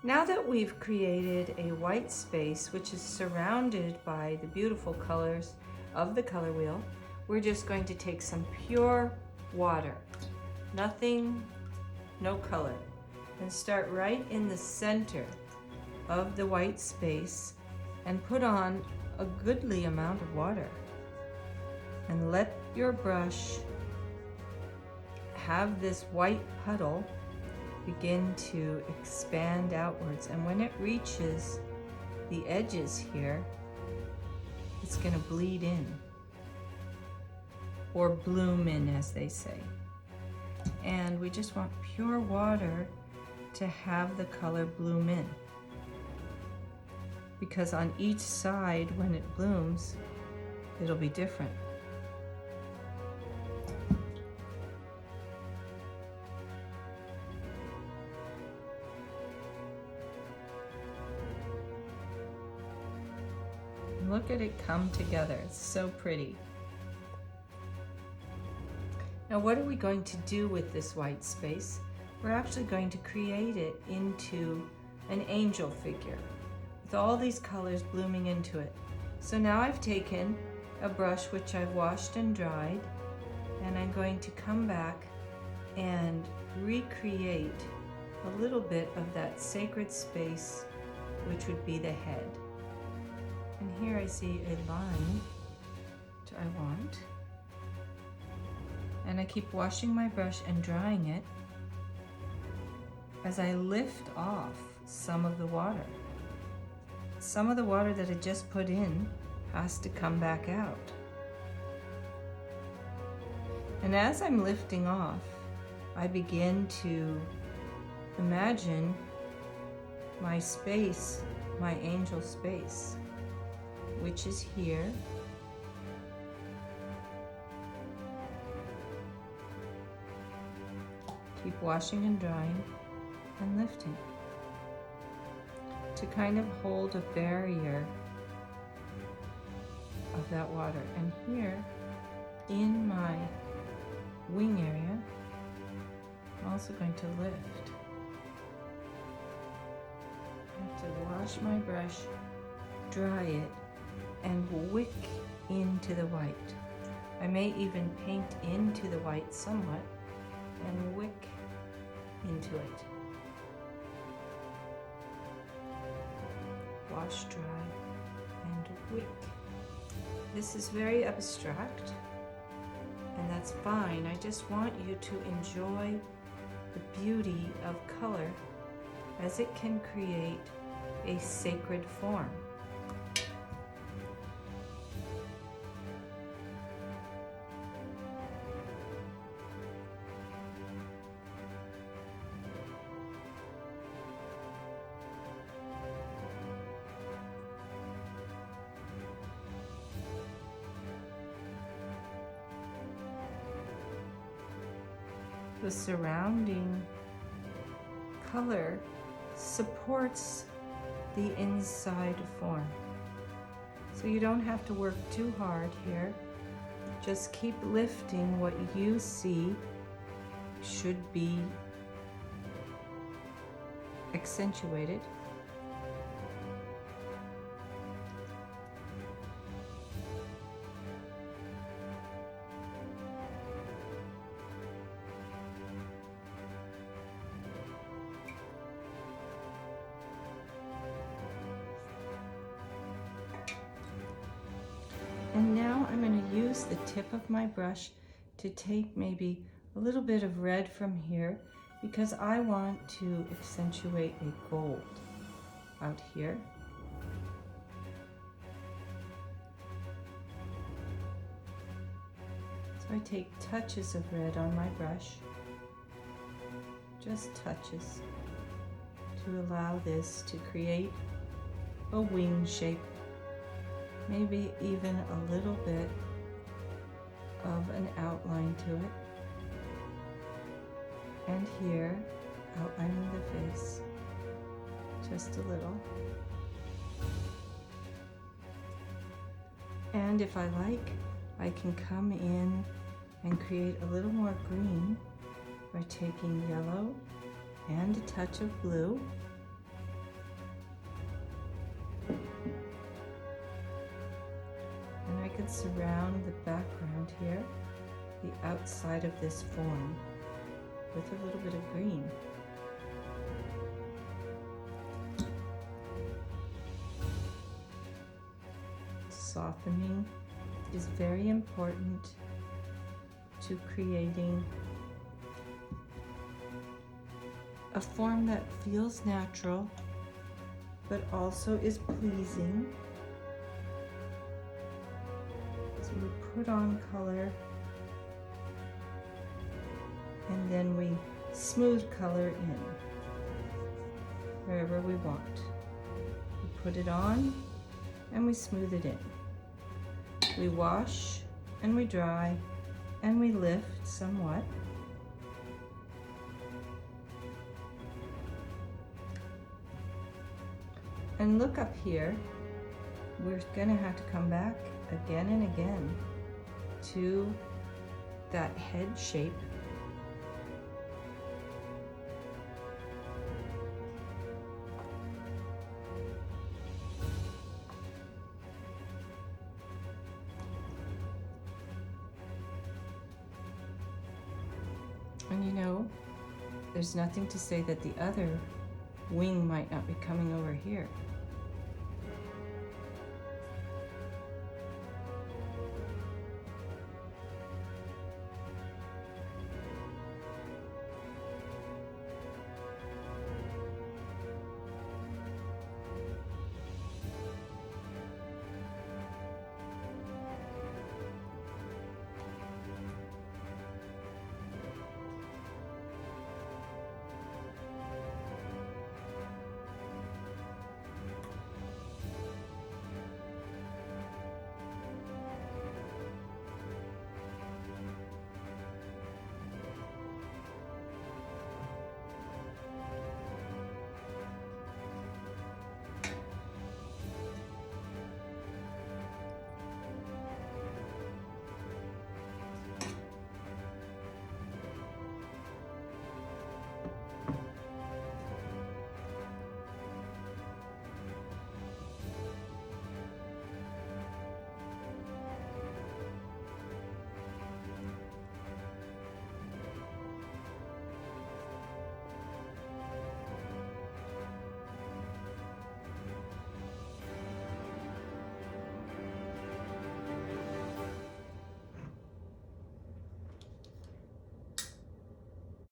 Now that we've created a white space which is surrounded by the beautiful colors of the color wheel, we're just going to take some pure water, nothing, no color, and start right in the center of the white space and put on a goodly amount of water. And let your brush have this white puddle begin to expand outwards. And when it reaches the edges here, it's going to bleed in, or bloom in, as they say. And we just want pure water to have the color bloom in, because on each side, when it blooms, it'll be different. Look at it come together. It's so pretty. Now, what are we going to do with this white space? We're actually going to create it into an angel figure with all these colors blooming into it. So now I've taken a brush which I've washed and dried, and I'm going to come back and recreate a little bit of that sacred space, which would be the head. And here I see a line which I want. And I keep washing my brush and drying it as I lift off some of the water. Some of the water that I just put in has to come back out. And as I'm lifting off, I begin to imagine my space, my angel space, which is here. Keep washing and drying and lifting to kind of hold a barrier of that water. And here in my wing area, I'm also going to lift. I have to wash my brush, dry it, and wick into the white. I may even paint into the white somewhat and wick into it. Wash, dry, and wick. This is very abstract, and that's fine. I just want you to enjoy the beauty of color as it can create a sacred form. The surrounding color supports the inside form. So you don't have to work too hard here. Just keep lifting what you see should be accentuated. And now I'm going to use the tip of my brush to take maybe a little bit of red from here, because I want to accentuate a gold out here. So I take touches of red on my brush, just touches, to allow this to create a wing shape. Maybe even a little bit of an outline to it. And here, outlining the face, just a little. And if I like, I can come in and create a little more green by taking yellow and a touch of blue could surround the background here, the outside of this form, with a little bit of green. Softening is very important to creating a form that feels natural but also is pleasing. So we put on color and then we smooth color in wherever we want. We put it on and we smooth it in. We wash and we dry and we lift somewhat. And look up here, we're gonna have to come back again and again to that head shape. And you know, there's nothing to say that the other wing might not be coming over here.